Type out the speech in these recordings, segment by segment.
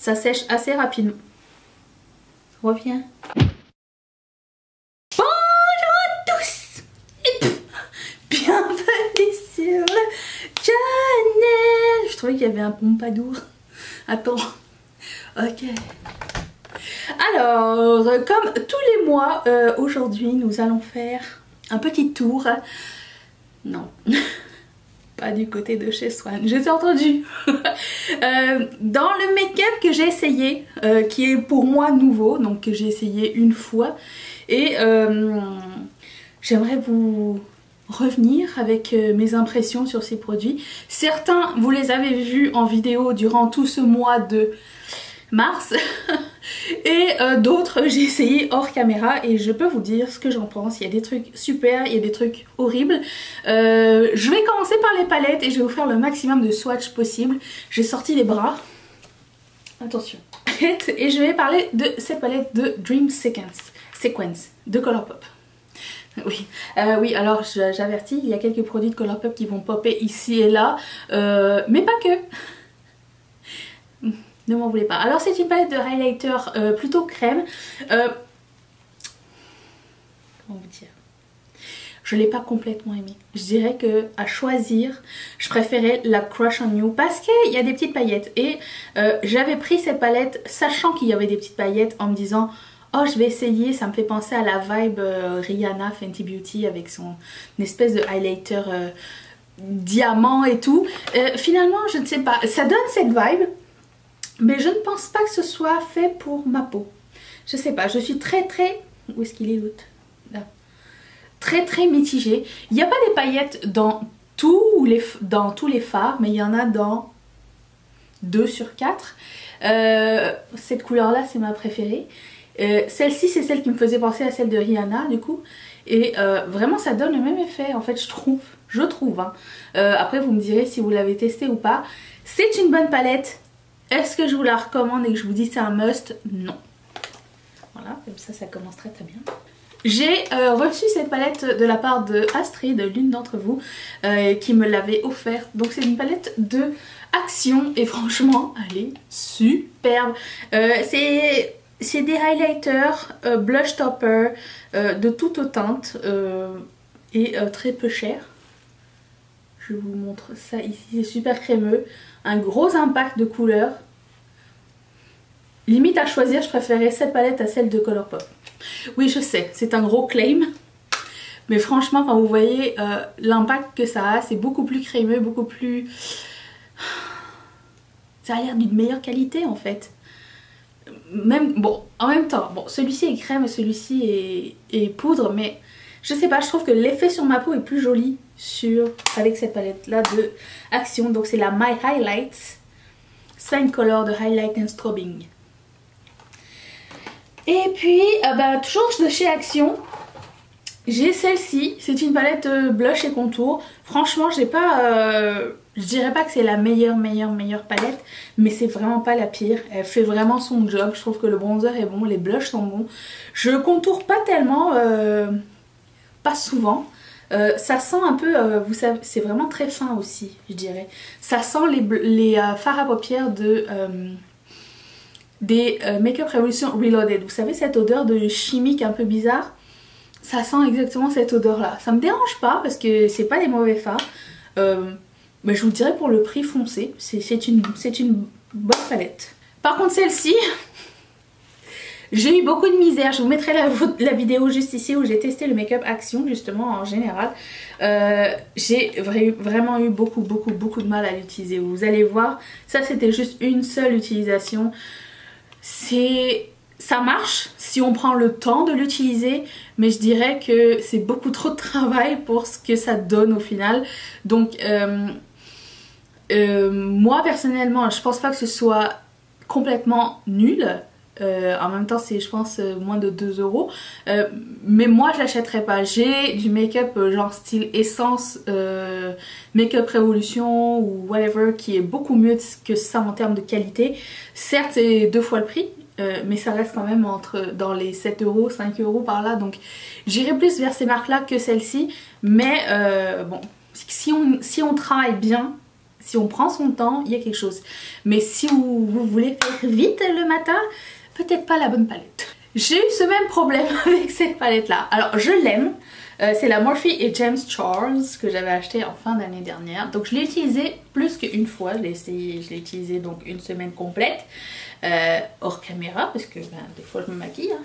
Ça sèche assez rapidement. Reviens. Bonjour à tous et bienvenue sur le channel. Je trouvais qu'il y avait un pompadour. Attends. Ok. Alors, comme tous les mois, aujourd'hui nous allons faire un petit tour. Non, pas du côté de chez Swan, j'ai entendu. Dans le make-up que j'ai essayé, qui est pour moi nouveau, donc que j'ai essayé une fois. Et j'aimerais vous revenir avec mes impressions sur ces produits. Certains, vous les avez vus en vidéo durant tout ce mois de mars. Et d'autres j'ai essayé hors caméra et je peux vous dire ce que j'en pense. Il y a des trucs super, il y a des trucs horribles. Je vais commencer par les palettes et je vais vous faire le maximum de swatch possible. J'ai sorti les bras. Attention. Et je vais parler de cette palette de Dream Sequence de Colourpop. Oui, oui, alors j'avertis, il y a quelques produits de Colourpop qui vont popper ici et là, mais pas que. Ne m'en voulez pas. Alors c'est une palette de highlighter plutôt crème. Comment vous dire? Je l'ai pas complètement aimée. Je dirais que à choisir, je préférais la Crush on You parce qu'il y a des petites paillettes. Et j'avais pris cette palette sachant qu'il y avait des petites paillettes en me disant oh je vais essayer, ça me fait penser à la vibe Rihanna Fenty Beauty avec son espèce de highlighter diamant et tout. Finalement je ne sais pas, ça donne cette vibe. Mais je ne pense pas que ce soit fait pour ma peau. Je sais pas, je suis très... Où est-ce qu'il est l'autre? Là. Très mitigée. Il n'y a pas des paillettes dans tous les fards, mais il y en a dans 2 sur 4. Cette couleur-là, c'est ma préférée. Celle-ci, c'est celle qui me faisait penser à celle de Rihanna, du coup. Et vraiment, ça donne le même effet, en fait, je trouve. Hein. Après, vous me direz si vous l'avez testé ou pas. C'est une bonne palette. Est-ce que je vous la recommande et que je vous dis c'est un must? Non. Voilà, comme ça commence très bien. J'ai reçu cette palette de la part de Astrid, l'une d'entre vous, qui me l'avait offert. Donc c'est une palette de Action et franchement, elle est superbe. C'est des highlighters, blush topper, de toutes teintes et très peu cher. Je vous montre ça ici, c'est super crémeux. Un gros impact de couleur. Limite à choisir, je préférais cette palette à celle de Colourpop. Oui, je sais, c'est un gros claim. Mais franchement, quand vous voyez l'impact que ça a, c'est beaucoup plus crémeux, beaucoup plus... Ça a l'air d'une meilleure qualité en fait. Même, bon, en même temps, bon, celui-ci est crème et celui-ci est poudre, mais je sais pas, je trouve que l'effet sur ma peau est plus joli avec cette palette là de Action. Donc c'est la My Highlights 5 colors de highlight and strobing. Et puis toujours de chez Action, j'ai celle-ci. C'est une palette blush et contour. Franchement j'ai pas je dirais pas que c'est la meilleure palette, mais c'est vraiment pas la pire. Elle fait vraiment son job. Je trouve que le bronzer est bon, les blushs sont bons. Je contourne pas tellement, pas souvent. Ça sent un peu, vous savez, c'est vraiment très fin aussi, je dirais. Ça sent les fards à paupières des Makeup Revolution Reloaded. Vous savez, cette odeur de chimique un peu bizarre. Ça sent exactement cette odeur-là. Ça me dérange pas parce que c'est pas des mauvais fards. Mais je vous dirais pour le prix foncé, c'est une bonne palette. Par contre, celle-ci... J'ai eu beaucoup de misère, je vous mettrai la vidéo juste ici où j'ai testé le make-up Action justement en général. J'ai vraiment eu beaucoup de mal à l'utiliser. Vous allez voir, ça c'était juste une seule utilisation. Ça marche si on prend le temps de l'utiliser, mais je dirais que c'est beaucoup trop de travail pour ce que ça donne au final. Donc moi personnellement, je pense pas que ce soit complètement nul. En même temps c'est je pense moins de 2 €, mais moi je l'achèterais pas. J'ai du make-up genre style Essence, Makeup Revolution ou whatever qui est beaucoup mieux que ça en termes de qualité. Certes c'est 2 fois le prix, mais ça reste quand même dans les 7 €, 5 € par là, donc j'irai plus vers ces marques là que celle-ci. Mais bon, si on travaille bien, Si on prend son temps, il y a quelque chose. Mais si vous voulez faire vite le matin, peut-être pas la bonne palette. J'ai eu ce même problème avec cette palette là. Alors je l'aime. C'est la Morphe et James Charles que j'avais acheté en fin d'année dernière. Donc je l'ai utilisée plus qu'une fois. Je l'ai utilisée donc une semaine complète. Hors caméra parce que des fois je me maquille. Hein.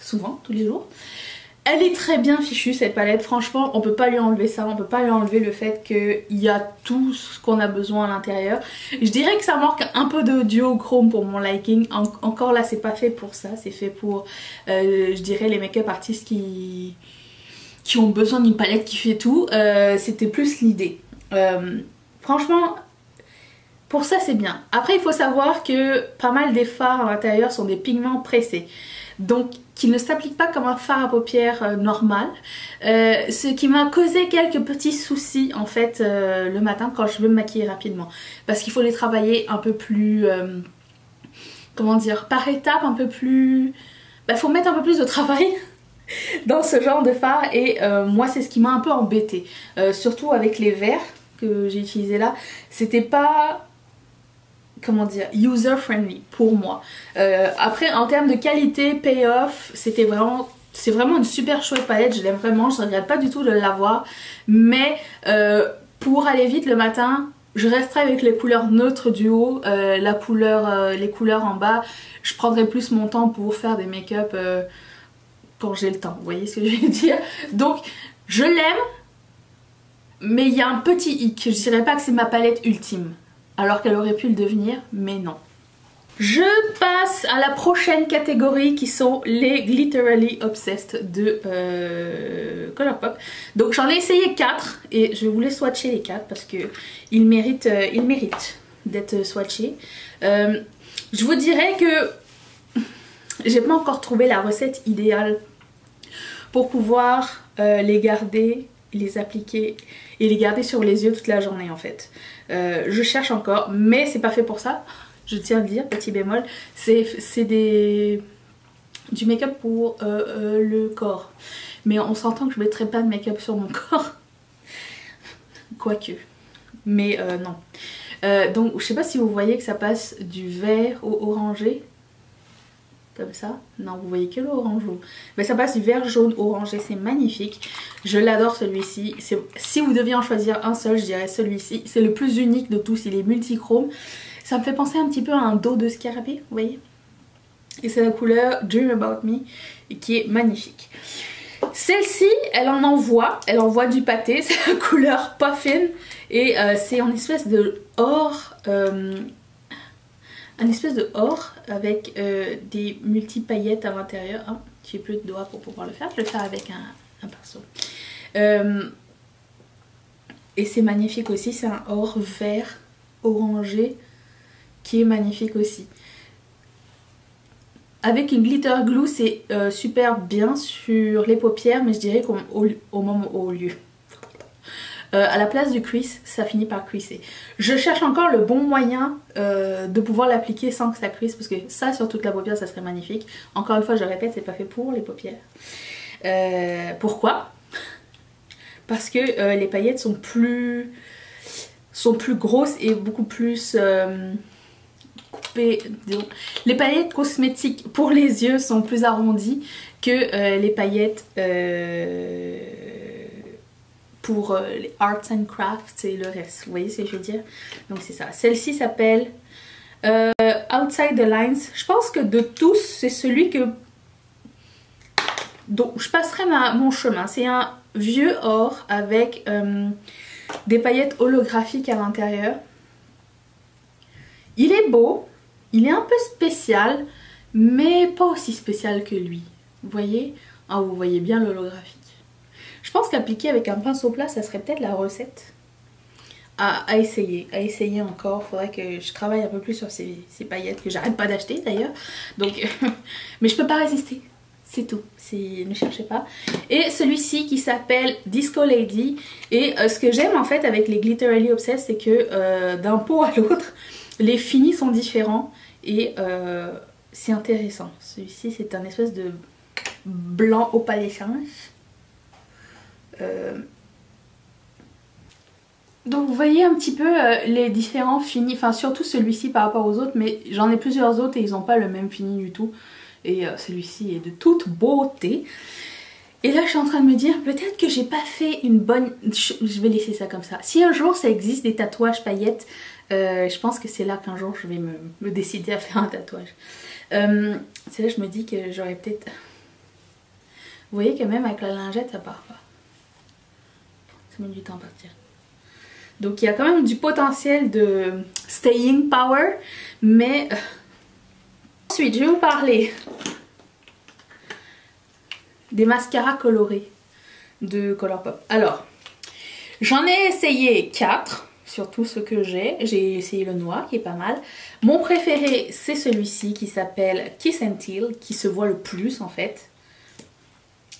Souvent, tous les jours. Elle est très bien fichue cette palette, franchement on peut pas lui enlever ça, on peut pas lui enlever le fait qu'il y a tout ce qu'on a besoin à l'intérieur. Je dirais que ça manque un peu de duochrome pour mon liking, encore là c'est pas fait pour ça, c'est fait pour je dirais les make-up artistes qui ont besoin d'une palette qui fait tout, c'était plus l'idée. Franchement pour ça c'est bien. Après il faut savoir que pas mal des fards à l'intérieur sont des pigments pressés. Donc qui ne s'applique pas comme un fard à paupières normal, ce qui m'a causé quelques petits soucis en fait le matin quand je veux me maquiller rapidement, parce qu'il faut les travailler un peu plus, comment dire, par étapes, un peu plus, faut mettre un peu plus de travail dans ce genre de fard et moi c'est ce qui m'a un peu embêtée, surtout avec les verres que j'ai utilisés là, c'était pas, comment dire, user friendly pour moi. Après en termes de qualité, payoff, c'est vraiment une super chouette palette, je l'aime vraiment, je regrette pas du tout de l'avoir, mais pour aller vite le matin, je resterai avec les couleurs neutres du haut, les couleurs en bas, je prendrai plus mon temps pour faire des make-up quand j'ai le temps, vous voyez ce que je veux dire. Donc je l'aime, mais il y a un petit hic, je dirais pas que c'est ma palette ultime. Alors qu'elle aurait pu le devenir, mais non. Je passe à la prochaine catégorie qui sont les Glitterally Obsessed de Colourpop. Donc j'en ai essayé 4 et je vais vous les swatcher les 4 parce qu'ils méritent d'être swatchés. Je vous dirais que j'ai pas encore trouvé la recette idéale pour pouvoir les garder, les appliquer et les garder sur les yeux toute la journée en fait. Je cherche encore, mais c'est pas fait pour ça, je tiens à le dire, petit bémol, c'est du make-up pour le corps. Mais on s'entend que je mettrai pas de make-up sur mon corps, quoique, mais non. Donc je sais pas si vous voyez que ça passe du vert au orangé, comme ça. Non, vous voyez que l'orange. Mais ça passe du vert, jaune, orangé, c'est magnifique. Je l'adore celui-ci. Si vous deviez en choisir un seul, je dirais celui-ci. C'est le plus unique de tous, il est multichrome. Ça me fait penser un petit peu à un dos de scarabée, vous voyez. Et c'est la couleur Dream About Me, qui est magnifique. Celle-ci, elle envoie du pâté, c'est la couleur Puffin. Et c'est en espèce de or... un espèce de or avec des multi-paillettes à l'intérieur. Oh, j'ai plus de doigts pour pouvoir le faire, je vais le faire avec un pinceau. Et c'est magnifique aussi, c'est un or vert orangé qui est magnifique aussi. Avec une glitter glue, c'est super bien sur les paupières, mais je dirais au lieu. À la place du crease, ça finit par creaser. Je cherche encore le bon moyen de pouvoir l'appliquer sans que ça crease, parce que ça sur toute la paupière ça serait magnifique. Encore une fois je répète, c'est pas fait pour les paupières. Pourquoi? Parce que les paillettes sont plus grosses et beaucoup plus coupées. Disons. Les paillettes cosmétiques pour les yeux sont plus arrondies que les paillettes pour les arts and crafts et le reste, vous voyez ce que je veux dire. Donc c'est ça, celle-ci s'appelle Outside the Lines. Je pense que de tous c'est celui dont je passerai mon chemin. C'est un vieux or avec des paillettes holographiques à l'intérieur. Il est beau, il est un peu spécial, mais pas aussi spécial que lui, vous voyez. Ah, vous voyez bien l'holographique. Je pense qu'appliquer avec un pinceau plat, ça serait peut-être la recette à essayer encore. Faudrait que je travaille un peu plus sur ces paillettes que j'arrête pas d'acheter d'ailleurs. Donc, mais je peux pas résister, c'est tout. Ne cherchez pas. Et celui-ci qui s'appelle Disco Lady. Et ce que j'aime en fait avec les Glitterally Obsessed, c'est que d'un pot à l'autre, les finis sont différents et c'est intéressant. Celui-ci c'est un espèce de blanc opalescence. Donc vous voyez un petit peu les différents finis, enfin surtout celui-ci par rapport aux autres, mais j'en ai plusieurs autres et ils n'ont pas le même fini du tout. Et celui-ci est de toute beauté. Et là je suis en train de me dire peut-être que j'ai pas fait une bonne... Je vais laisser ça comme ça. Si un jour ça existe des tatouages paillettes, je pense que c'est là qu'un jour je vais me décider à faire un tatouage. C'est là que je me dis que j'aurais peut-être... Vous voyez que même avec la lingette ça part pas. Ça met du temps à partir. Donc il y a quand même du potentiel de staying power, mais ensuite je vais vous parler des mascaras colorés de Colourpop. Alors j'en ai essayé 4 sur tout ce que j'ai essayé le noir qui est pas mal. Mon préféré c'est celui-ci qui s'appelle Kiss and Teal, qui se voit le plus en fait.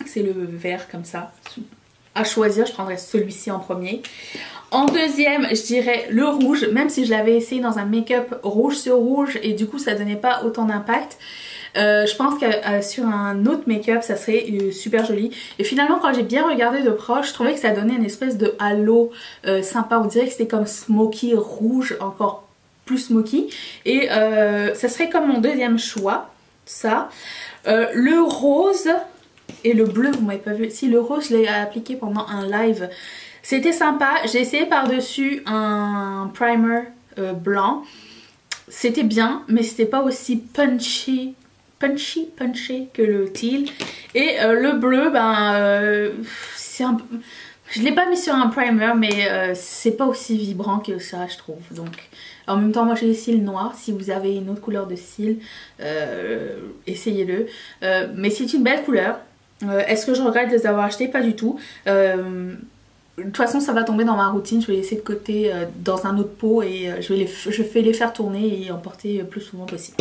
C'est le vert comme ça. À choisir, je prendrais celui-ci en premier. En deuxième, je dirais le rouge, même si je l'avais essayé dans un make-up rouge sur rouge et du coup ça donnait pas autant d'impact. Je pense que sur un autre make-up ça serait super joli. Et finalement quand j'ai bien regardé de proche, je trouvais que ça donnait une espèce de halo sympa. On dirait que c'était comme smoky rouge, encore plus smoky. Et ça serait comme mon deuxième choix, ça. Le rose et le bleu, vous m'avez pas vu. Si, le rose je l'ai appliqué pendant un live. C'était sympa, j'ai essayé par-dessus un primer blanc. C'était bien, mais c'était pas aussi punchy que le teal. Et le bleu, ben, je l'ai pas mis sur un primer, mais c'est pas aussi vibrant que ça, je trouve. Donc, en même temps, moi j'ai les cils noirs. Si vous avez une autre couleur de cils, essayez-le. Mais c'est une belle couleur. Est-ce que je regrette de les avoir achetés? Pas du tout. De toute façon ça va tomber dans ma routine, je vais les laisser de côté dans un autre pot et je vais les faire tourner et en porter plus souvent possible.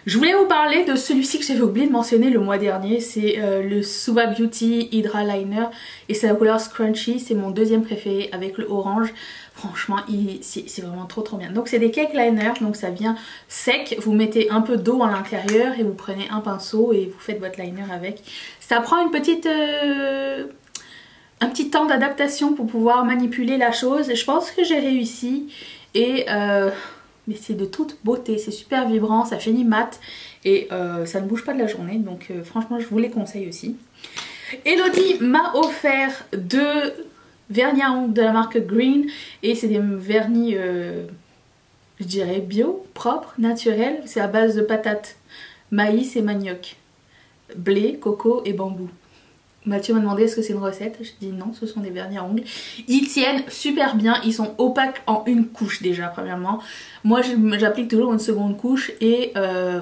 Je voulais vous parler de celui-ci que j'avais oublié de mentionner le mois dernier, c'est le Suva Beauty Hydra Liner et c'est la couleur Scrunchy, c'est mon deuxième préféré avec le orange. Franchement c'est vraiment trop bien. Donc c'est des cake liners, donc ça vient sec, vous mettez un peu d'eau à l'intérieur et vous prenez un pinceau et vous faites votre liner avec. Ça prend une petite... un petit temps d'adaptation pour pouvoir manipuler la chose. Je pense que j'ai réussi et mais c'est de toute beauté, c'est super vibrant, ça finit mat et ça ne bouge pas de la journée, donc franchement je vous les conseille aussi. Elodie m'a offert 2 vernis à ongles de la marque Green et c'est des vernis je dirais bio, propres, naturels. C'est à base de patates, maïs et manioc, blé, coco et bambou. Mathieu m'a demandé est-ce que c'est une recette, je dis non, ce sont des vernis à ongles. Ils tiennent super bien, ils sont opaques en une couche déjà premièrement. Moi j'applique toujours une seconde couche et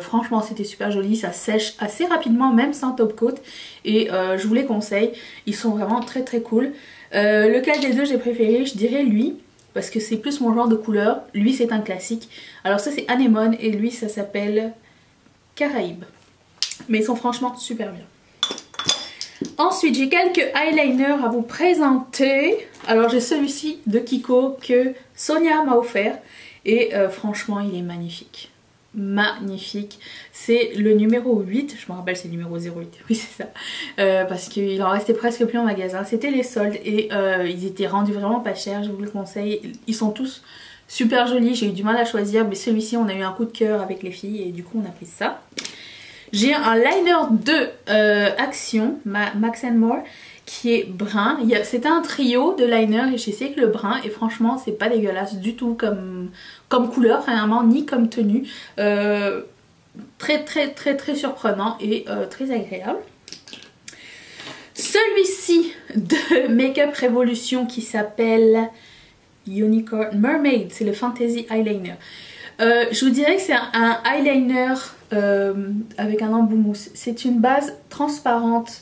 franchement c'était super joli, ça sèche assez rapidement même sans top coat et je vous les conseille, ils sont vraiment très cool. Lequel des deux j'ai préféré, je dirais lui parce que c'est plus mon genre de couleur, lui c'est un classique. Alors ça c'est Anémone et lui ça s'appelle Caraïbe, mais ils sont franchement super bien. Ensuite j'ai quelques eyeliners à vous présenter. Alors j'ai celui-ci de Kiko que Sonia m'a offert et franchement il est magnifique. Magnifique. C'est le numéro 8, je me rappelle c'est le numéro 08, oui c'est ça. Parce qu'il en restait presque plus en magasin. C'était les soldes et ils étaient rendus vraiment pas chers, je vous le conseille. Ils sont tous super jolis, j'ai eu du mal à choisir mais celui-ci on a eu un coup de cœur avec les filles et du coup on a pris ça. J'ai un liner de Action, Max More, qui est brun. C'était un trio de liner et j'ai essayé avec le brun et franchement c'est pas dégueulasse du tout comme couleur, vraiment, ni comme tenue. Très surprenant et très agréable. Celui-ci de Makeup Revolution qui s'appelle Unicorn Mermaid, c'est le Fantasy Eyeliner. Je vous dirais que c'est un eyeliner avec un embout mousse. C'est une base transparente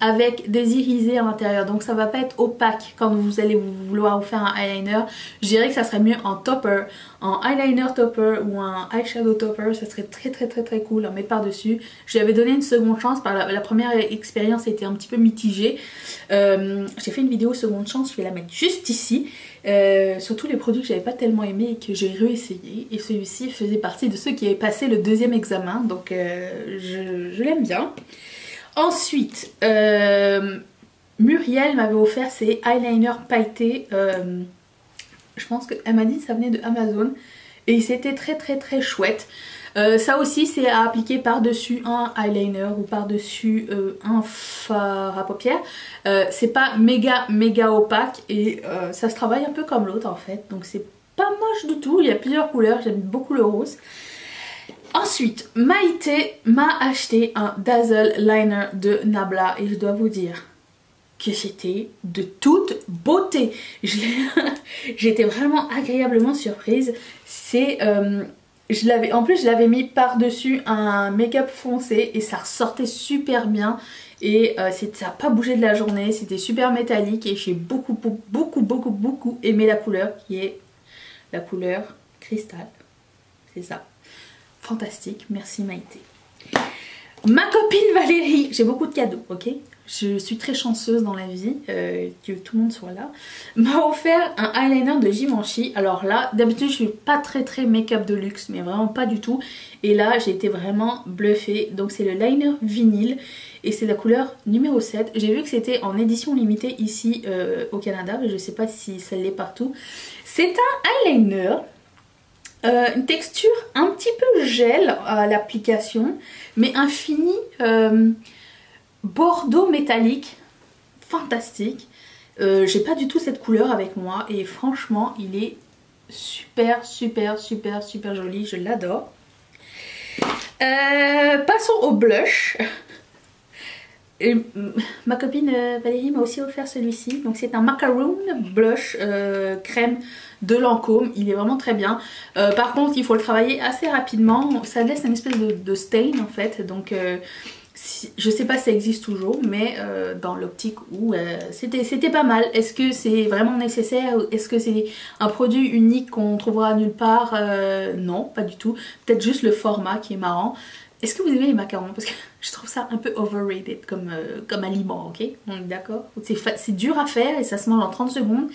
avec des irisés à l'intérieur, donc ça va pas être opaque quand vous allez vouloir vous faire un eyeliner. Je dirais que ça serait mieux en topper, en eyeliner topper ou un eyeshadow topper, ça serait très cool à mettre par dessus. Je lui avais donné une seconde chance, la première expérience était un petit peu mitigée. J'ai fait une vidéo seconde chance, je vais la mettre juste ici. Surtout les produits que j'avais pas tellement aimé et que j'ai réessayé, et celui-ci faisait partie de ceux qui avaient passé le deuxième examen, donc je l'aime bien. Ensuite Muriel m'avait offert ces eyeliners pailletés. Je pense qu'elle m'a dit que ça venait de Amazon. Et c'était très chouette. Ça aussi c'est à appliquer par-dessus un eyeliner ou par-dessus un fard à paupières. C'est pas méga opaque et ça se travaille un peu comme l'autre en fait. Donc c'est pas moche du tout. Il y a plusieurs couleurs, j'aime beaucoup le rose. Ensuite, Maïté m'a acheté un Dazzle Liner de Nabla et je dois vous dire que c'était de toute beauté. J'étais vraiment agréablement surprise. C'est... en plus je l'avais mis par dessus un make-up foncé et ça ressortait super bien et ça n'a pas bougé de la journée, c'était super métallique et j'ai beaucoup aimé la couleur qui est la couleur cristal, c'est ça, fantastique, merci Maïté. Ma copine Valérie, j'ai beaucoup de cadeaux, ok? Je suis très chanceuse dans la vie, que tout le monde soit là. M'a offert un eyeliner de Givenchy. Alors là, d'habitude je suis pas très make-up de luxe, mais vraiment pas du tout. Et là j'ai été vraiment bluffée. Donc c'est le liner vinyle et c'est la couleur numéro 7. J'ai vu que c'était en édition limitée ici au Canada, mais je sais pas si ça l'est partout. C'est un eyeliner. Une texture un petit peu gel à l'application, mais un fini bordeaux métallique, fantastique. J'ai pas du tout cette couleur avec moi et franchement il est super joli, je l'adore. Passons au blush. Et, ma copine Valérie m'a aussi offert celui-ci, donc c'est un macaroon blush crème de Lancôme, il est vraiment très bien. Par contre il faut le travailler assez rapidement, ça laisse une espèce de stain en fait, donc je sais pas si ça existe toujours, mais dans l'optique où c'était pas mal. Est-ce que c'est vraiment nécessaire? Est-ce que c'est un produit unique qu'on trouvera nulle part? Non, pas du tout. Peut-être juste le format qui est marrant. Est-ce que vous aimez les macarons? Parce que je trouve ça un peu overrated comme aliment, ok? On est d'accord? C'est dur à faire et ça se mange en 30 secondes.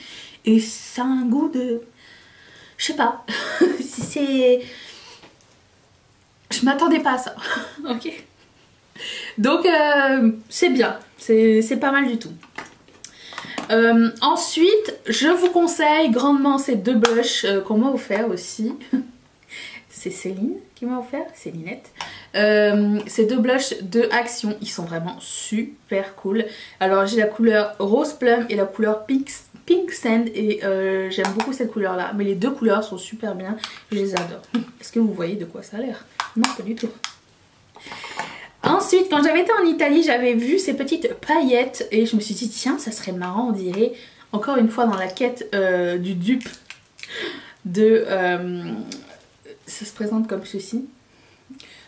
Et ça a un goût de... Je sais pas. C'est... Je m'attendais pas à ça, ok? Donc c'est bien, c'est pas mal du tout. Ensuite, je vous conseille grandement ces deux blushs qu'on m'a offert aussi. C'est Céline qui m'a offert, Célinette. Ces deux blushs de Action, ils sont vraiment super cool. Alors j'ai la couleur Rose Plum et la couleur Pink Sand et j'aime beaucoup cette couleur là. Mais les deux couleurs sont super bien, je les adore. Est-ce que vous voyez de quoi ça a l'air? Non, pas du tout. Ensuite, quand j'avais été en Italie, j'avais vu ces petites paillettes et je me suis dit tiens, ça serait marrant, on dirait, encore une fois dans la quête du dupe de... ça se présente comme ceci,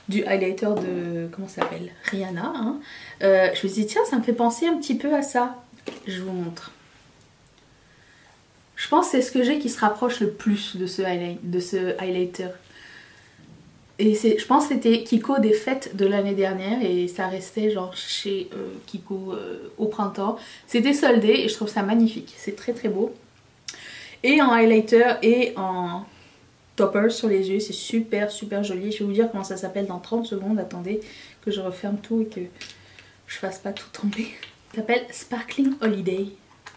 du highlighter de... comment ça s'appelle? Rihanna. Hein. Je me suis dit tiens, ça me fait penser un petit peu à ça. Je vous montre. Je pense que c'est ce que j'ai qui se rapproche le plus de ce highlighter. Et je pense que c'était Kiko des fêtes de l'année dernière et ça restait genre chez Kiko au printemps. C'était soldé et je trouve ça magnifique, c'est très beau. Et en highlighter et en topper sur les yeux, c'est super joli. Je vais vous dire comment ça s'appelle dans 30 secondes, attendez que je referme tout et que je fasse pas tout tomber. Ça s'appelle Sparkling Holiday.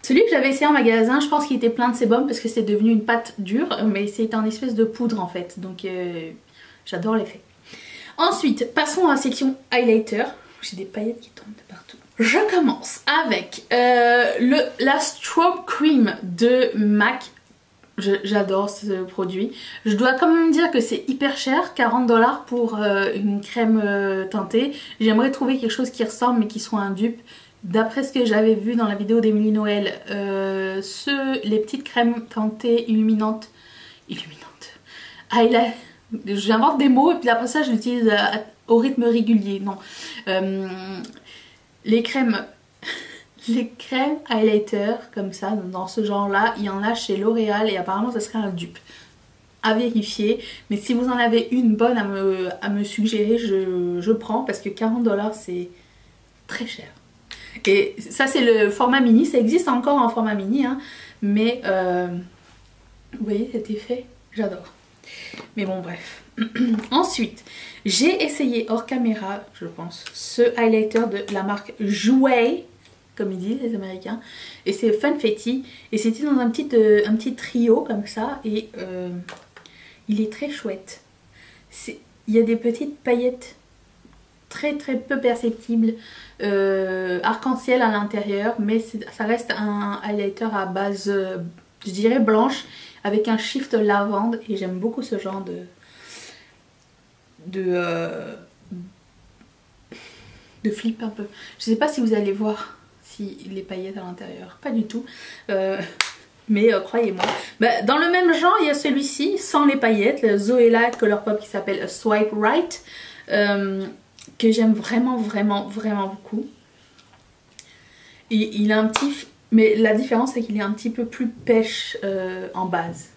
Celui que j'avais essayé en magasin, je pense qu'il était plein de sébum parce que c'est devenu une pâte dure, mais c'est en espèce de poudre en fait, donc... j'adore l'effet. Ensuite, passons à la section highlighter. J'ai des paillettes qui tombent de partout. Je commence avec la Strobe Cream de MAC. J'adore ce produit. Je dois quand même dire que c'est hyper cher, 40 $, pour une crème teintée. J'aimerais trouver quelque chose qui ressemble mais qui soit un dupe. D'après ce que j'avais vu dans la vidéo d'Emily Noël, les petites crèmes teintées illuminantes. J'invente des mots et puis après ça je l'utilise au rythme régulier. Non. Les crèmes highlighter comme ça, dans ce genre là, il y en a chez L'Oréal et apparemment ça serait un dupe. À vérifier. Mais si vous en avez une bonne à me suggérer, je prends parce que 40 $, c'est très cher. Et ça c'est le format mini, ça existe encore en format mini, hein, mais vous voyez cet effet, j'adore. Mais bon bref. Ensuite, j'ai essayé hors caméra, je pense, ce highlighter de la marque Jouer. comme ils disent les Américains. Et c'est Funfetti. Et c'était dans un petit trio comme ça. Et il est très chouette. Il y a des petites paillettes très très peu perceptibles. Arc-en-ciel à l'intérieur. Mais ça reste un highlighter à base, je dirais blanche. Avec un shift lavande. Et j'aime beaucoup ce genre de flip un peu. Je sais pas si vous allez voir si les paillettes à l'intérieur. Pas du tout. Mais croyez-moi. Bah, dans le même genre, il y a celui-ci sans les paillettes. Le Zoella Colourpop qui s'appelle Swipe Right. Que j'aime vraiment beaucoup. Et il a un petit... Mais la différence c'est qu'il est un petit peu plus pêche en base.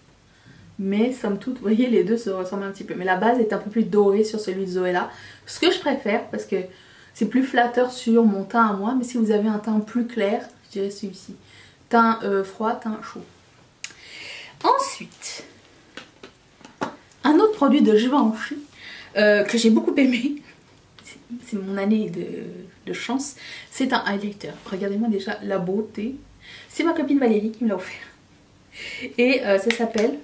Mais somme toute, vous voyez, les deux se ressemblent un petit peu. Mais la base est un peu plus dorée sur celui de Zoella. Ce que je préfère parce que c'est plus flatteur sur mon teint à moi. Mais si vous avez un teint plus clair, je dirais celui-ci. Teint froid, teint chaud. Ensuite, un autre produit de Givenchy que j'ai beaucoup aimé. C'est mon année de chance. C'est un highlighter. Regardez-moi déjà la beauté. C'est ma copine Valérie qui me l'a offert. Et ça s'appelle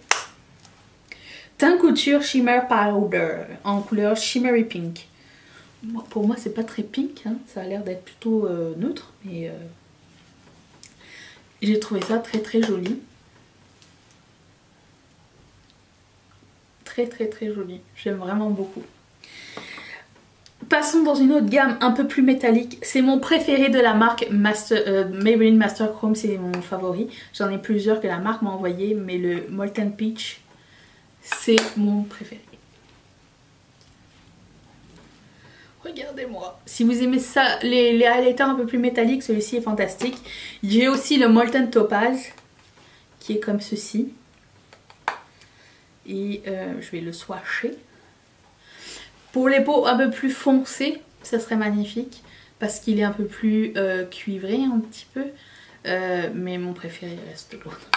Teint Couture Shimmer Powder en couleur Shimmery Pink. Pour moi c'est pas très pink, hein. Ça a l'air d'être plutôt neutre. Mais j'ai trouvé ça très joli. Très joli. J'aime vraiment beaucoup. Passons dans une autre gamme un peu plus métallique. C'est mon préféré de la marque Maybelline Master Chrome, c'est mon favori. J'en ai plusieurs que la marque m'a envoyé, mais le Molten Peach, c'est mon préféré. Regardez-moi. Si vous aimez ça, les highlighters un peu plus métalliques, celui-ci est fantastique. J'ai aussi le Molten Topaz, qui est comme ceci. Et je vais le swatcher. Pour les peaux un peu plus foncées, ça serait magnifique parce qu'il est un peu plus cuivré un petit peu. Mais mon préféré reste l'autre.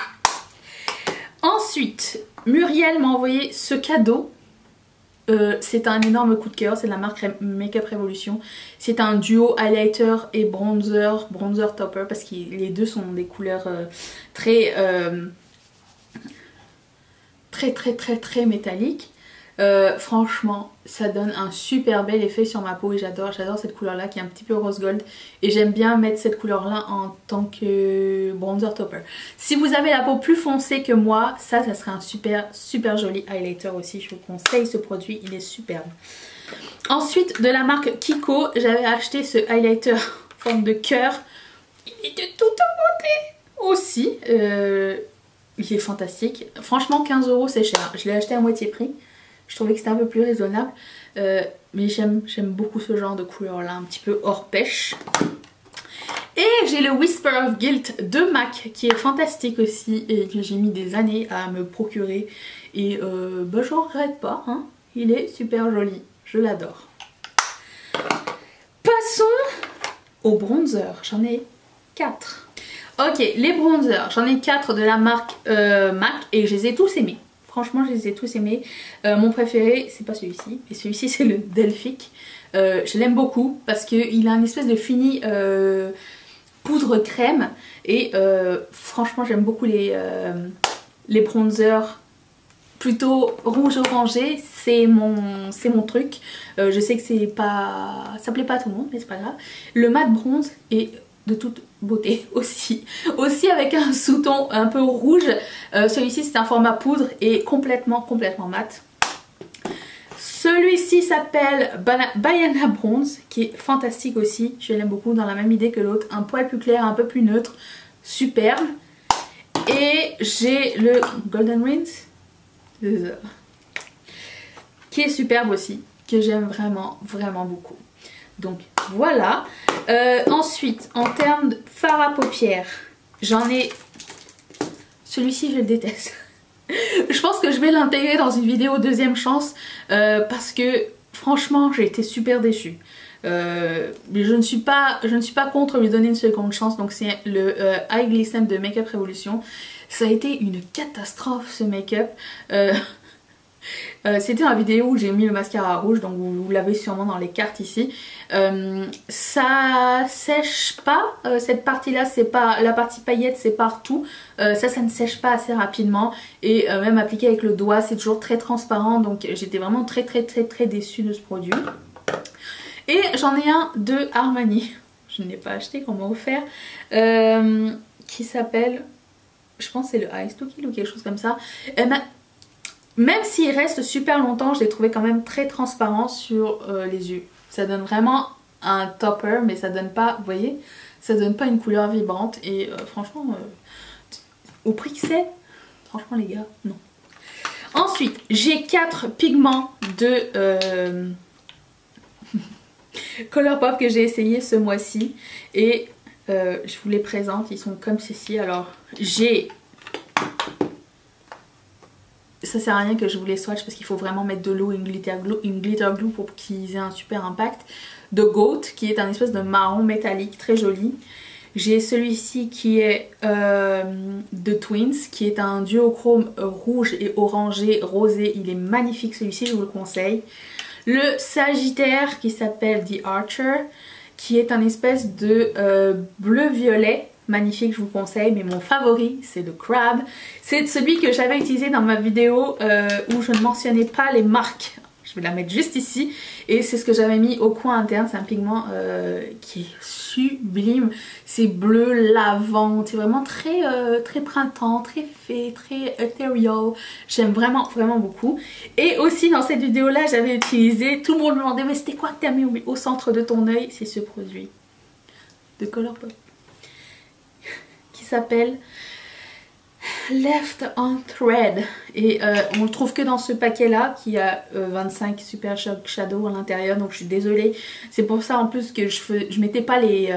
Ensuite, Muriel m'a envoyé ce cadeau. C'est un énorme coup de cœur, c'est de la marque Makeup Revolution. C'est un duo highlighter et bronzer topper parce que les deux sont des couleurs très métalliques. Franchement ça donne un super bel effet sur ma peau et j'adore cette couleur là qui est un petit peu rose gold et j'aime bien mettre cette couleur là en tant que bronzer topper. Si vous avez la peau plus foncée que moi, ça serait un super joli highlighter aussi. Je vous conseille ce produit, il est superbe. Ensuite de la marque Kiko, j'avais acheté ce highlighter en forme de cœur. Il est de toute beauté aussi. Il est fantastique. Franchement 15 € c'est cher. Je l'ai acheté à moitié prix. Je trouvais que c'était un peu plus raisonnable. Mais j'aime beaucoup ce genre de couleur là, un petit peu hors pêche. Et j'ai le Whisper of Guilt de MAC qui est fantastique aussi et que j'ai mis des années à me procurer. Et bah, je regrette pas, hein. Il est super joli, je l'adore. Passons aux bronzers, j'en ai 4. Ok, les bronzers, j'en ai 4 de la marque MAC et je les ai tous aimés. Franchement, je les ai tous aimés. Mon préféré, c'est pas celui-ci, et celui-ci c'est le Delphic. Je l'aime beaucoup parce qu'il a une espèce de fini poudre crème. Et franchement, j'aime beaucoup les bronzers plutôt rouge orangé. C'est mon truc. Je sais que ça plaît pas à tout le monde, mais c'est pas grave. Le mat bronze est de toute beauté aussi avec un sous-ton un peu rouge. Celui-ci c'est un format poudre et complètement mat. Celui-ci s'appelle Bayana Bronze qui est fantastique aussi, je l'aime beaucoup, dans la même idée que l'autre, un poil plus clair, un peu plus neutre, superbe. Et j'ai le Golden Rings qui est superbe aussi, que j'aime vraiment beaucoup. Donc voilà. Ensuite, en termes de fard à paupières, j'en ai... Celui-ci, je le déteste. Je pense que je vais l'intégrer dans une vidéo deuxième chance parce que franchement, j'ai été super déçue. Mais je ne suis pas contre lui donner une seconde chance. Donc c'est le Eye Glisten de Makeup Revolution. Ça a été une catastrophe ce make-up. C'était une vidéo où j'ai mis le mascara rouge, donc vous l'avez sûrement dans les cartes ici. Ça sèche pas, cette partie là, c'est pas la partie paillette, c'est partout. Ça ne sèche pas assez rapidement et même appliqué avec le doigt c'est toujours très transparent, donc j'étais vraiment très déçue de ce produit. Et j'en ai un de Armani, je ne l'ai pas acheté, qu'on m'a offert, qui s'appelle, je pense que c'est le Ice to Kill ou quelque chose comme ça. Même s'il reste super longtemps, je l'ai trouvé quand même très transparent sur les yeux. Ça donne vraiment un topper, mais ça donne pas, vous voyez, ça donne pas une couleur vibrante. Et franchement, au prix que c'est, franchement les gars, non. Ensuite, j'ai 4 pigments de Colourpop que j'ai essayé ce mois-ci. Et je vous les présente, ils sont comme ceci. Alors, j'ai... Ça sert à rien que je vous les swatch parce qu'il faut vraiment mettre de l'eau et une glitter glue pour qu'ils aient un super impact. De Goat, qui est un espèce de marron métallique très joli. J'ai celui-ci qui est de Twins, qui est un duochrome rouge et orangé rosé. Il est magnifique celui-ci, je vous le conseille. Le Sagittaire qui s'appelle The Archer, qui est un espèce de bleu-violet. Magnifique, je vous conseille, mais mon favori c'est le Crab. C'est celui que j'avais utilisé dans ma vidéo où je ne mentionnais pas les marques. Je vais la mettre juste ici. Et c'est ce que j'avais mis au coin interne. C'est un pigment qui est sublime. C'est bleu, lavande. C'est vraiment très printemps, très fée, très ethereal. J'aime vraiment beaucoup. Et aussi dans cette vidéo là j'avais utilisé, tout le monde me demandait mais c'était quoi que tu as mis au centre de ton œil? C'est ce produit de Colourpop qui s'appelle Left on Thread et on le trouve que dans ce paquet là qui a 25 Super Shock Shadow à l'intérieur, donc je suis désolée, c'est pour ça en plus que je mettais pas les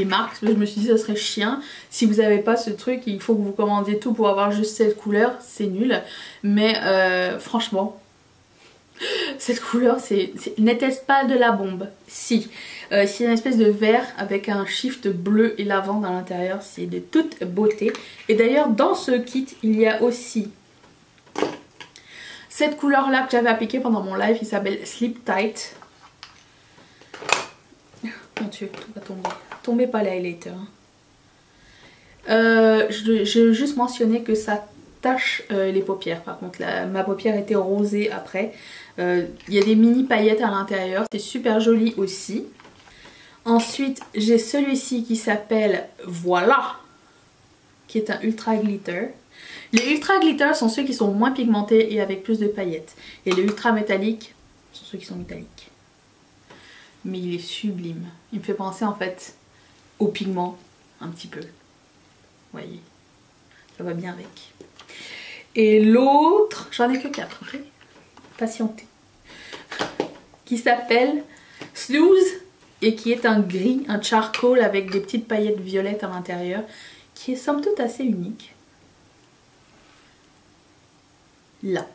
marques, parce que je me suis dit ça serait chiant si vous n'avez pas ce truc, il faut que vous commandiez tout pour avoir juste cette couleur, c'est nul, mais franchement cette couleur n'était-ce pas de la bombe? Si. C'est une espèce de vert avec un shift bleu et lavande à l'intérieur. C'est de toute beauté. Et d'ailleurs dans ce kit il y a aussi cette couleur là que j'avais appliquée pendant mon live. Il s'appelle Sleep Tight. Mon dieu, tout va tomber. Tombez pas l'highlighter. J'ai juste mentionné que ça tache les paupières. Par contre ma paupière était rosée après. Il y a des mini paillettes à l'intérieur. C'est super joli aussi. Ensuite j'ai celui-ci qui s'appelle Voilà, qui est un ultra glitter. Les ultra glitter sont ceux qui sont moins pigmentés et avec plus de paillettes. Et les ultra métalliques sont ceux qui sont métalliques. Mais il est sublime. Il me fait penser en fait au pigment un petit peu. Vous voyez, ça va bien avec. Et l'autre, j'en ai que 4, ok? Patientez. Qui s'appelle Snooze et qui est un gris, un charcoal avec des petites paillettes violettes à l'intérieur, qui est somme toute assez unique. Là.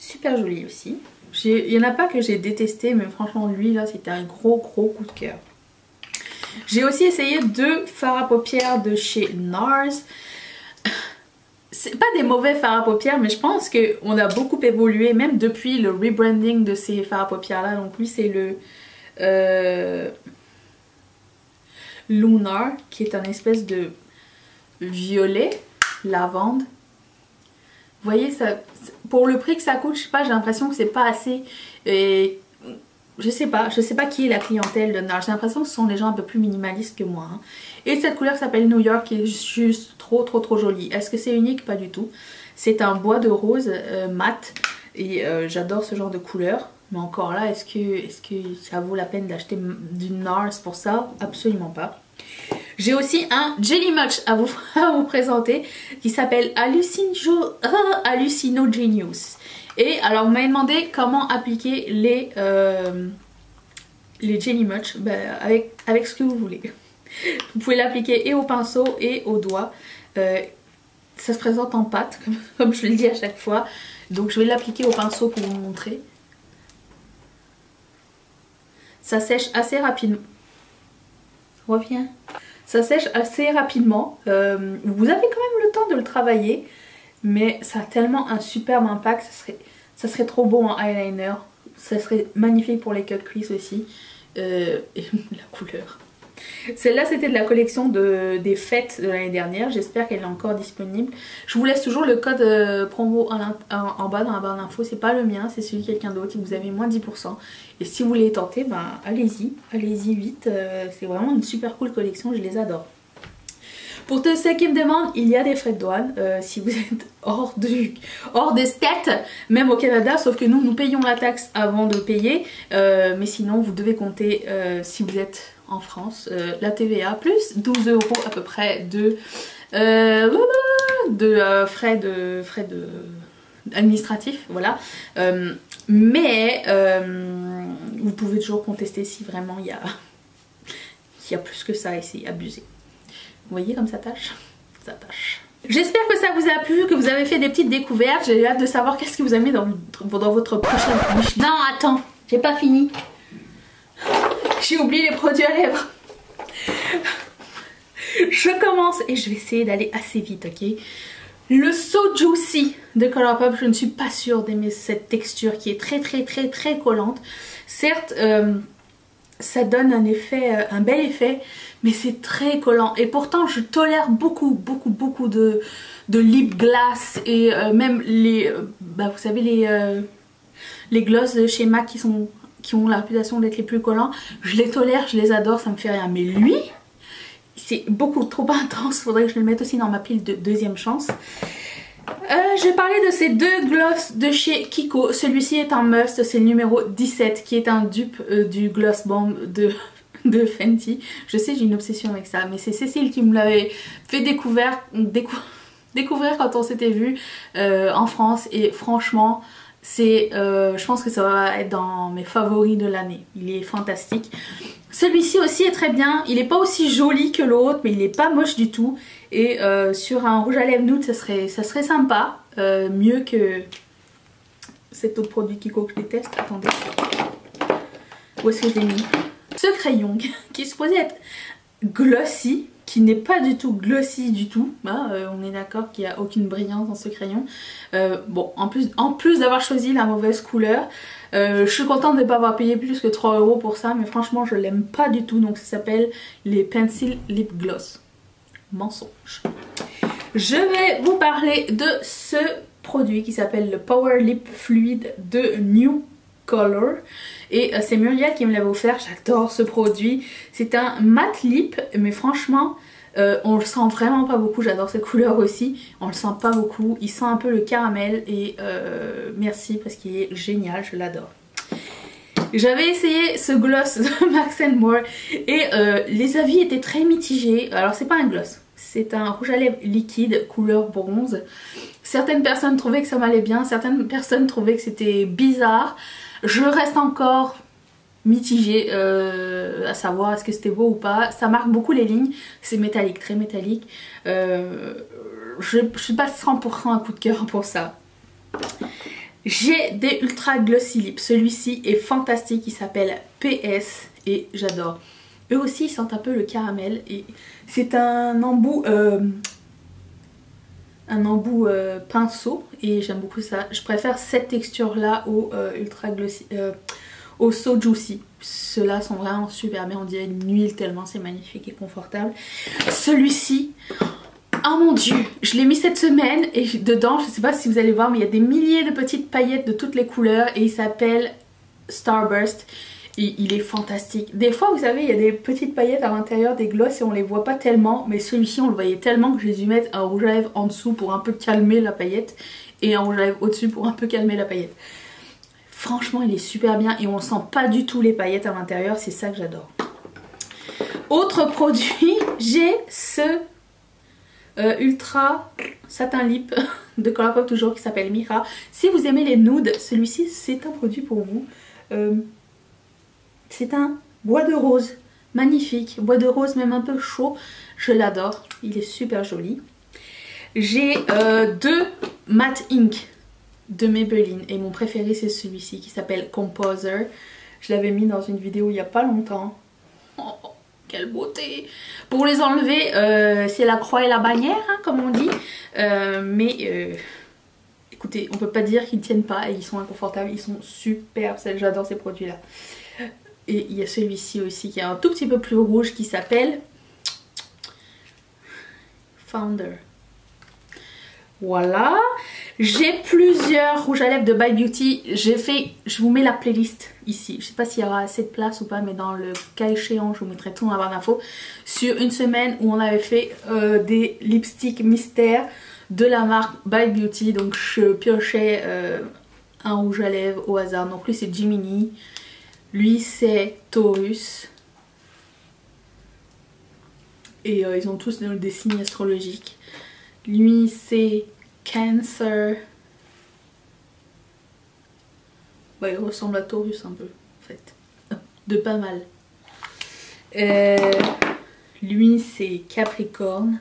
Super joli aussi. Il n'y en a pas que j'ai détesté, mais franchement lui là c'était un gros coup de cœur. J'ai aussi essayé 2 fards à paupières de chez NARS. C'est pas des mauvais fards à paupières, mais je pense qu'on a beaucoup évolué même depuis le rebranding de ces fards à paupières là. Donc lui c'est le Lunar, qui est un espèce de violet lavande. Vous voyez, ça, pour le prix que ça coûte, je sais pas, j'ai l'impression que c'est pas assez. Et je sais pas qui est la clientèle de NARS. J'ai l'impression que ce sont les gens un peu plus minimalistes que moi. Hein. Et cette couleur s'appelle New York, qui est juste trop jolie. Est-ce que c'est unique? Pas du tout. C'est un bois de rose mat et j'adore ce genre de couleur. Mais encore là, est-ce que ça vaut la peine d'acheter du NARS pour ça? Absolument pas. J'ai aussi un Jelly Much à vous présenter qui s'appelle Hallucinogenius. Et alors vous m'avez demandé comment appliquer les Jelly Much, avec ce que vous voulez. Vous pouvez l'appliquer et au pinceau et au doigt. Ça se présente en pâte comme je le dis à chaque fois. Donc je vais l'appliquer au pinceau pour vous montrer. Ça sèche assez rapidement. Reviens. Ça sèche assez rapidement. Vous avez quand même le temps de le travailler. mais ça a tellement un superbe impact, ça serait trop beau en eyeliner, ça serait magnifique pour les cut crease aussi. Et la couleur. Celle-là c'était de la collection des fêtes de l'année dernière, j'espère qu'elle est encore disponible. Je vous laisse toujours le code promo en bas dans la barre d'infos, c'est pas le mien, c'est celui de quelqu'un d'autre, et vous avez moins 10%. Et si vous voulez tenter, ben allez-y vite, c'est vraiment une super cool collection, je les adore. Pour tous ceux qui me demandent, il y a des frais de douane si vous êtes hors des States, même au Canada, sauf que nous payons la taxe avant de payer, mais sinon vous devez compter si vous êtes en France la TVA plus 12 € à peu près de frais administratifs, voilà. Mais vous pouvez toujours contester si vraiment il y a plus que ça et c'est abusé. Vous voyez comme ça tâche? Ça tâche. J'espère que ça vous a plu, que vous avez fait des petites découvertes. J'ai hâte de savoir qu'est-ce que vous aimez dans votre prochaine bouche. Non, attends, j'ai pas fini. J'ai oublié les produits à lèvres. Je commence et je vais essayer d'aller assez vite, ok? Le So Juicy de Colourpop, je ne suis pas sûre d'aimer cette texture qui est très collante. Certes, ça donne un bel effet, mais c'est très collant. Et pourtant, je tolère beaucoup de lip gloss et même les, vous savez, les gloss de chez MAC qui ont la réputation d'être les plus collants. Je les tolère, je les adore, ça me fait rien. Mais lui, c'est beaucoup trop intense. Faudrait que je le mette aussi dans ma pile de deuxième chance. Je vais parler de ces deux gloss de chez Kiko. Celui-ci est un must, c'est le numéro 17 qui est un dupe du Gloss Bomb de Fenty. Je sais, j'ai une obsession avec ça, mais c'est Cécile qui me l'avait fait découvrir quand on s'était vu en France, et franchement je pense que ça va être dans mes favoris de l'année. Il est fantastique. Celui-ci aussi est très bien, il n'est pas aussi joli que l'autre, mais il n'est pas moche du tout. Et sur un rouge à lèvres nude, ça serait sympa, mieux que cet autre produit Kiko que je déteste. Attendez, où est-ce que je l'ai mis? Ce crayon qui est supposé être glossy, qui n'est pas du tout glossy du tout. On est d'accord qu'il n'y a aucune brillance dans ce crayon. Bon, en plus d'avoir choisi la mauvaise couleur, je suis contente de ne pas avoir payé plus que 3 € pour ça, mais franchement je l'aime pas du tout. Donc ça s'appelle les Pencil Lip Gloss. Mensonge. Je vais vous parler de ce produit qui s'appelle le Power Lip Fluid de New Color, et c'est Muriel qui me l'avait offert. J'adore ce produit, c'est un matte lip, mais franchement on le sent vraiment pas beaucoup. J'adore cette couleur aussi, on le sent pas beaucoup, il sent un peu le caramel, et merci parce qu'il est génial, je l'adore. J'avais essayé ce gloss de Max & More et les avis étaient très mitigés. Alors c'est pas un gloss, c'est un rouge à lèvres liquide couleur bronze. Certaines personnes trouvaient que ça m'allait bien, certaines personnes trouvaient que c'était bizarre. Je reste encore mitigée à savoir est-ce que c'était beau ou pas. Ça marque beaucoup les lignes, c'est métallique, très métallique. Je suis pas 100% un coup de cœur pour ça. J'ai des Ultra Glossy Lips, celui-ci est fantastique, il s'appelle PS et j'adore. Eux aussi ils sentent un peu le caramel et c'est un embout pinceau et j'aime beaucoup ça. Je préfère cette texture là au Ultra Glossy, au So Juicy. Ceux-là sont vraiment super bien, on dirait une huile tellement c'est magnifique et confortable. Celui-ci, oh mon dieu, je l'ai mis cette semaine et dedans, je sais pas si vous allez voir, mais il y a des milliers de petites paillettes de toutes les couleurs et il s'appelle Starburst et il est fantastique. Des fois vous savez il y a des petites paillettes à l'intérieur des gloss et on les voit pas tellement, mais celui-ci on le voyait tellement que j'ai dû mettre un rouge à lèvres en dessous pour un peu calmer la paillette et un rouge à lèvres au-dessus pour un peu calmer la paillette. Franchement il est super bien et on sent pas du tout les paillettes à l'intérieur, c'est ça que j'adore. Autre produit, j'ai ce Ultra Satin Lip de Colourpop toujours qui s'appelle Mira. Si vous aimez les nudes, celui-ci c'est un produit pour vous. C'est un bois de rose, magnifique, bois de rose même un peu chaud, je l'adore, il est super joli. J'ai deux matte ink de Maybelline et mon préféré c'est celui-ci qui s'appelle Composer. Je l'avais mis dans une vidéo il n'y a pas longtemps. Oh, quelle beauté! Pour les enlever, c'est la croix et la bannière, hein, comme on dit. Écoutez, on peut pas dire qu'ils tiennent pas et ils sont inconfortables, ils sont superbes, j'adore ces produits-là. Et il y a celui-ci aussi qui est un tout petit peu plus rouge qui s'appelle Founder. Voilà, j'ai plusieurs rouges à lèvres de By Beauty. Je vous mets la playlist ici. Je sais pas s'il y aura assez de place ou pas, mais dans le cas échéant, je vous mettrai tout dans la barre d'infos. Sur une semaine où on avait fait des lipsticks mystères de la marque By Beauty. Donc je piochais un rouge à lèvres au hasard. Donc lui c'est Jiminy, lui c'est Taurus. Et ils ont tous des signes astrologiques. Lui c'est Cancer. Bah, il ressemble à Taurus un peu en fait. De pas mal. Lui c'est Capricorne.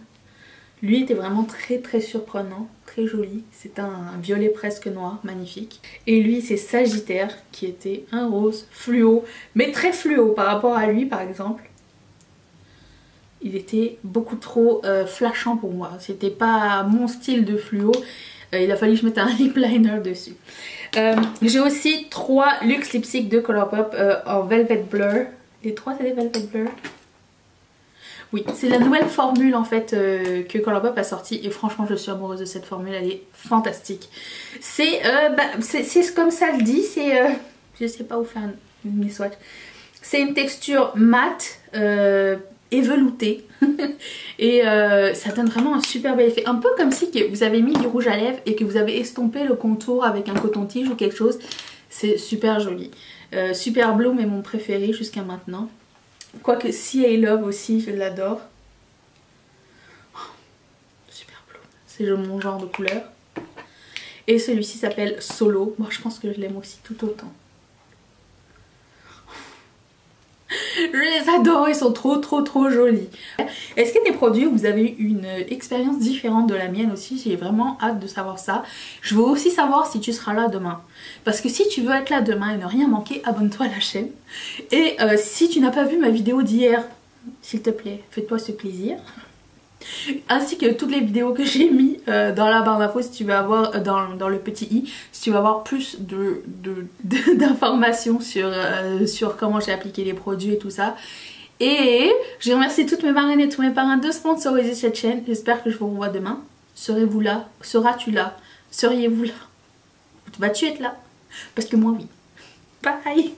Lui était vraiment très surprenant, très joli. C'est un violet presque noir, magnifique. Et lui c'est Sagittaire qui était un rose fluo. Mais très fluo par rapport à lui par exemple. Il était beaucoup trop flashant pour moi. C'était pas mon style de fluo. Il a fallu que je mette un lip liner dessus. J'ai aussi 3 luxe lipsticks de Colourpop en Velvet Blur. Les 3 c'est des Velvet Blur. Oui, c'est la nouvelle formule en fait que Colourpop a sorti. Et franchement je suis amoureuse de cette formule. Elle est fantastique. C'est comme ça le dit. Je sais pas où faire mes swatchs. C'est une texture mate. Et velouté et ça donne vraiment un super bel effet, un peu comme si vous avez mis du rouge à lèvres et que vous avez estompé le contour avec un coton-tige ou quelque chose. C'est super joli. Super Bloom est mon préféré jusqu'à maintenant, quoique Sea Love aussi je l'adore. Super Bloom, c'est mon genre de couleur. Et celui-ci s'appelle Solo. Moi je pense que je l'aime aussi tout autant. Je les adore, ils sont trop jolis. Est-ce qu'il y a des produits où vous avez eu une expérience différente de la mienne aussi? J'ai vraiment hâte de savoir ça. Je veux aussi savoir si tu seras là demain. Parce que si tu veux être là demain et ne rien manquer, abonne-toi à la chaîne. Et si tu n'as pas vu ma vidéo d'hier, s'il te plaît, fais-toi ce plaisir. Ainsi que toutes les vidéos que j'ai mis dans la barre d'infos si tu veux avoir dans le petit i, si tu veux avoir plus d'informations sur comment j'ai appliqué les produits et tout ça. Et je remercie toutes mes marraines et tous mes parrains de sponsoriser cette chaîne. J'espère que je vous revois demain. Serez-vous là? Seras-tu là? Seriez-vous là? Vas-tu être là? Parce que moi oui. Bye.